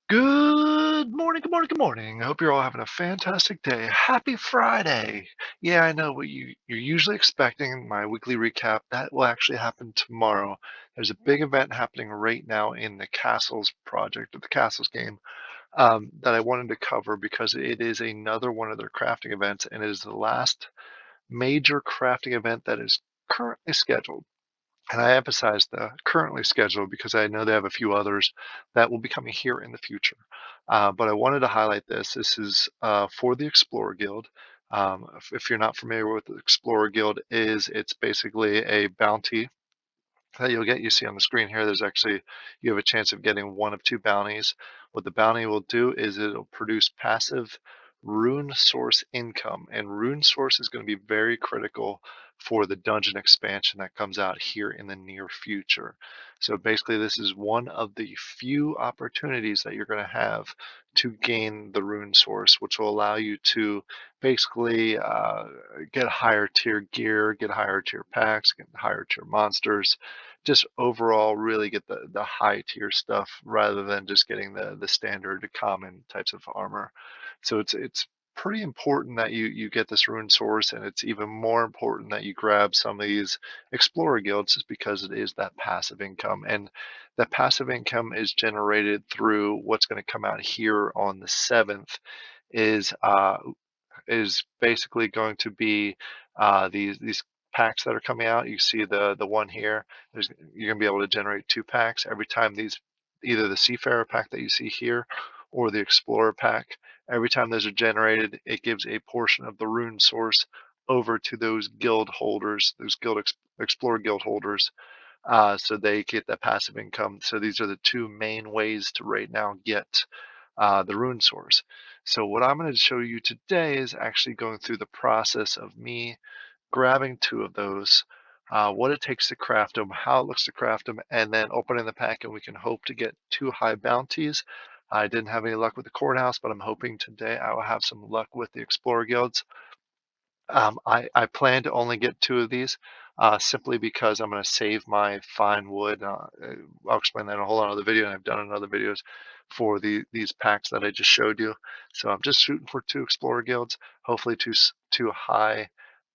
Good morning, good morning, good morning. I hope you're all having a fantastic day. Happy Friday. Yeah, I know what you're usually expecting, my weekly recap. That will actually happen tomorrow. There's a big event happening right now in the Castles project, or the Castles game, that I wanted to cover because it is another one of their crafting events, and it is the last major crafting event that is currently scheduled. And I emphasize the currently scheduled because I know they have a few others that will be coming here in the future. But I wanted to highlight this. This is for the Explorer Guild. If you're not familiar with what the Explorer Guild is, it's basically a bounty that you'll get. You see on the screen here, there's actually, you have a chance of getting one of two bounties. What the bounty will do is it'll produce passive rune source income, and rune source is going to be very critical for the dungeon expansion that comes out here in the near future. So basically, this is one of the few opportunities that you're going to have to gain the rune source, which will allow you to basically get higher tier gear, get higher tier packs, get higher tier monsters, just overall really get the high tier stuff rather than just getting the standard common types of armor. So it's pretty important that you get this rune source, and it's even more important that you grab some of these explorer guilds just because it is that passive income. And that passive income is generated through what's going to come out here on the 7th is basically going to be these packs that are coming out. You see the one here. You're gonna be able to generate two packs every time these, either the Seafarer pack that you see here or the Explorer pack. Every time those are generated, it gives a portion of the rune source over to those guild holders, those Explorer guild holders, so they get that passive income. So these are the two main ways to right now get the rune source. So what I'm going to show you today is actually going through the process of me grabbing two of those, what it takes to craft them, how it looks to craft them, and then opening the pack, and we can hope to get two high bounties. I didn't have any luck with the courthouse, but I'm hoping today I will have some luck with the Explorer Guilds. I plan to only get two of these simply because I'm going to save my fine wood. I'll explain that in a whole other video, and I've done in other videos for these packs that I just showed you. So I'm just shooting for two Explorer Guilds, hopefully two high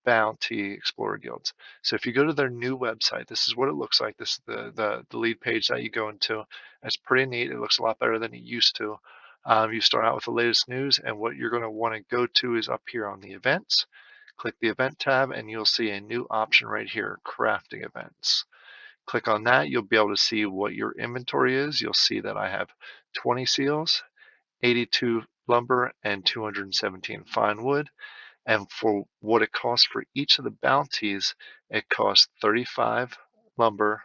bounty Explorer Guilds. So if you go to their new website, this is what it looks like. This is the lead page that you go into. It's pretty neat. It looks a lot better than it used to. You start out with the latest news, and what you're going to want to go to is up here on the events. Click the event tab and you'll see a new option right here, crafting events. Click on that, you'll be able to see what your inventory is. You'll see that I have 20 seals, 82 lumber, and 217 fine wood. And for what it costs for each of the bounties, it costs 35 lumber,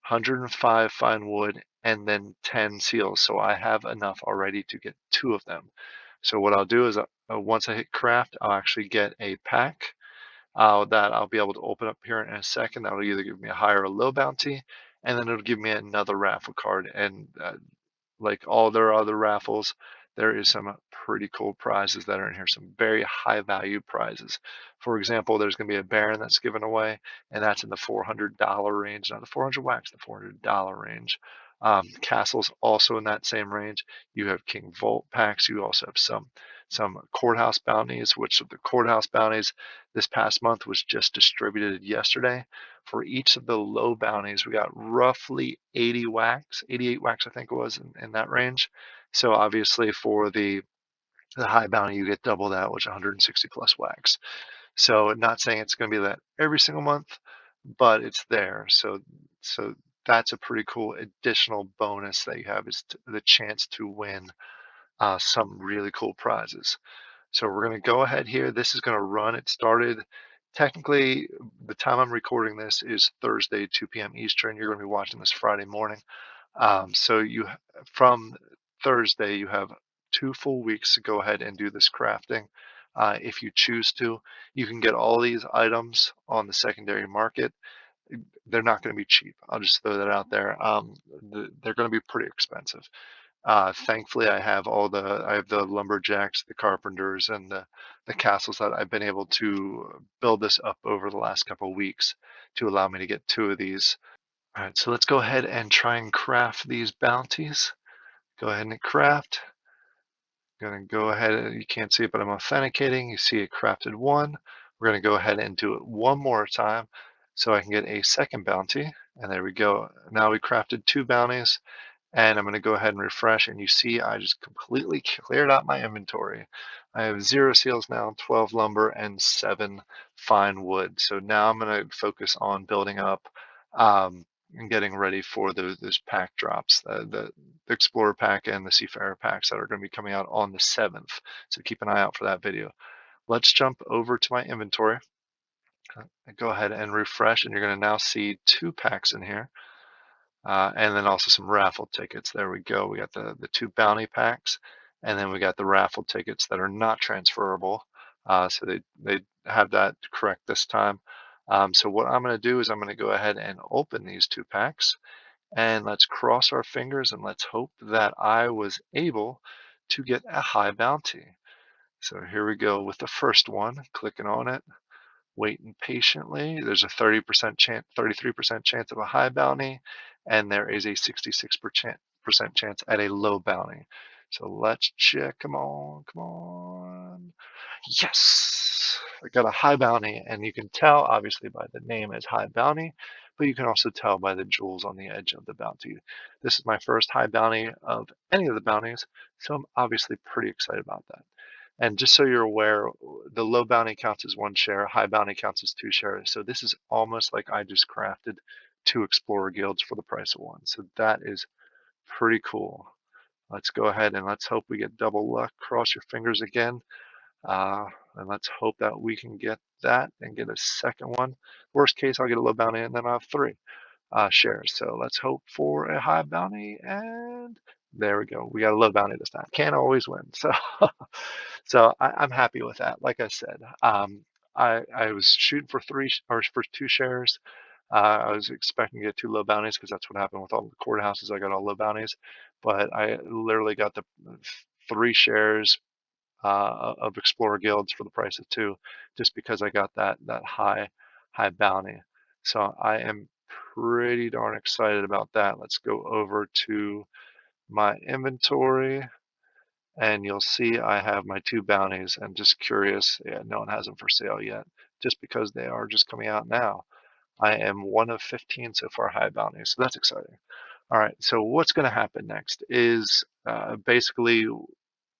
105 fine wood, and then 10 seals. So I have enough already to get two of them. So what I'll do is once I hit craft, I'll actually get a pack that I'll be able to open up here in a second. That'll either give me a high or a low bounty, and then it'll give me another raffle card. And like all their other raffles, there is some pretty cool prizes that are in here, some very high value prizes. For example, there's going to be a Baron that's given away, and that's in the $400 range, not the 400 wax, the $400 range. Castles also in that same range. You have King Vault packs. You also have some courthouse bounties, which of the courthouse bounties this past month was just distributed yesterday. For each of the low bounties, we got roughly 80 wax, 88 wax, I think it was in that range. So obviously for the high bounty, you get double that, which is 160 plus wax. So not saying it's going to be that every single month, but it's there. So that's a pretty cool additional bonus that you have, is the chance to win some really cool prizes. So we're going to go ahead here. This is going to run. It started technically, the time I'm recording this is Thursday, 2 p.m. Eastern. You're going to be watching this Friday morning. So from Thursday, you have 2 full weeks to go ahead and do this crafting. If you choose to, you can get all these items on the secondary market. They're not going to be cheap. I'll just throw that out there. They're going to be pretty expensive. Thankfully, I have the lumberjacks, the carpenters, and the castles that I've been able to build this up over the last couple of weeks to allow me to get two of these. All right, so let's go ahead and try and craft these bounties. Go ahead and craft. Going to go ahead, you can't see it, but I'm authenticating. You see it crafted one. We're going to go ahead and do it one more time so I can get a second bounty. And there we go. Now we crafted 2 bounties. And I'm going to go ahead and refresh, and you see I just completely cleared out my inventory. I have 0 seals now, 12 lumber, and 7 fine wood. So now I'm going to focus on building up and getting ready for those pack drops, the Explorer pack and the Seafarer packs that are going to be coming out on the 7th. So keep an eye out for that video. Let's jump over to my inventory. Go ahead and refresh, and you're going to now see 2 packs in here. And then also some raffle tickets. There we go. We got the 2 bounty packs, and then we got the raffle tickets that are not transferable. So they have that correct this time. So what I'm going to do is I'm going to go ahead and open these 2 packs, and let's cross our fingers and let's hope that I was able to get a high bounty. So here we go with the first one, clicking on it, waiting patiently. There's a 30% chance, 33% chance of a high bounty, and there is a 66% chance at a low bounty. So let's check. Come on, come on. Yes, I got a high bounty, and you can tell obviously by the name as high bounty, but you can also tell by the jewels on the edge of the bounty. This is my first high bounty of any of the bounties, so I'm obviously pretty excited about that. And just so you're aware, the low bounty counts as 1 share, high bounty counts as 2 shares. So this is almost like I just crafted 2 Explorer guilds for the price of 1. So that is pretty cool. Let's go ahead and let's hope we get double luck. Cross your fingers again. And let's hope that we can get that and get a second one. Worst case, I'll get a low bounty and then I'll have 3 shares. So let's hope for a high bounty, and there we go. We got a low bounty this time. Can't always win. So so I'm happy with that. Like I said, I was shooting for 3 or for 2 shares. I was expecting to get 2 low bounties because that's what happened with all the courthouses. I got all low bounties, but I literally got the 3 shares of Explorer guilds for the price of 2, just because I got that high bounty. So I am pretty darn excited about that. Let's go over to my inventory, and you'll see I have my 2 bounties. And just curious, yeah, no one has them for sale yet, just because they are just coming out now. I am 1 of 15 so far high bounties, so that's exciting. All right, so what's going to happen next is basically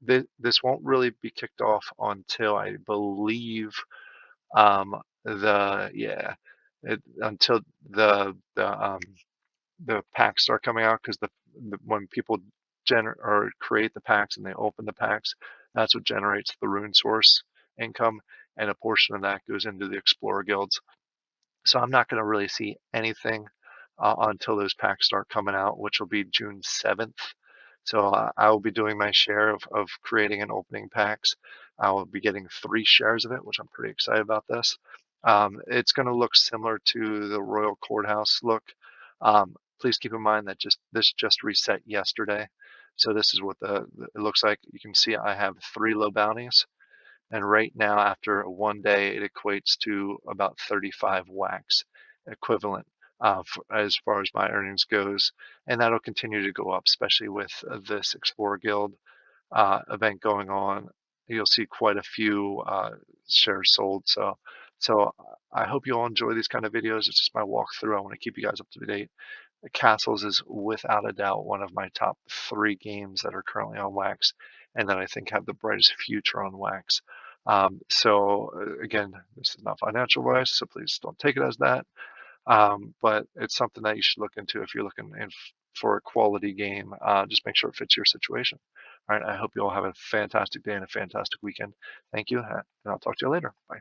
this won't really be kicked off until I believe until the packs start coming out, because when people create the packs and they open the packs, that's what generates the rune source income, and a portion of that goes into the Explorer guilds. So I'm not going to really see anything until those packs start coming out, which will be June 7th. So I will be doing my share of creating and opening packs. I will be getting 3 shares of it, which I'm pretty excited about this. It's going to look similar to the Royal Courthouse look. Please keep in mind that this just reset yesterday. So this is what it looks like. You can see I have 3 low bounties. And right now, after 1 day, it equates to about 35 wax equivalent as far as my earnings goes. And that'll continue to go up, especially with this Explorer Guild event going on. You'll see quite a few shares sold. So I hope you all enjoy these kind of videos. It's just my walkthrough. I want to keep you guys up to date. Castles is without a doubt one of my top 3 games that are currently on wax, and that I think have the brightest future on wax. Again, this is not financial advice, so please don't take it as that. But it's something that you should look into if you're looking for a quality game. Just make sure it fits your situation. All right, I hope you all have a fantastic day and a fantastic weekend. Thank you, and I'll talk to you later. Bye.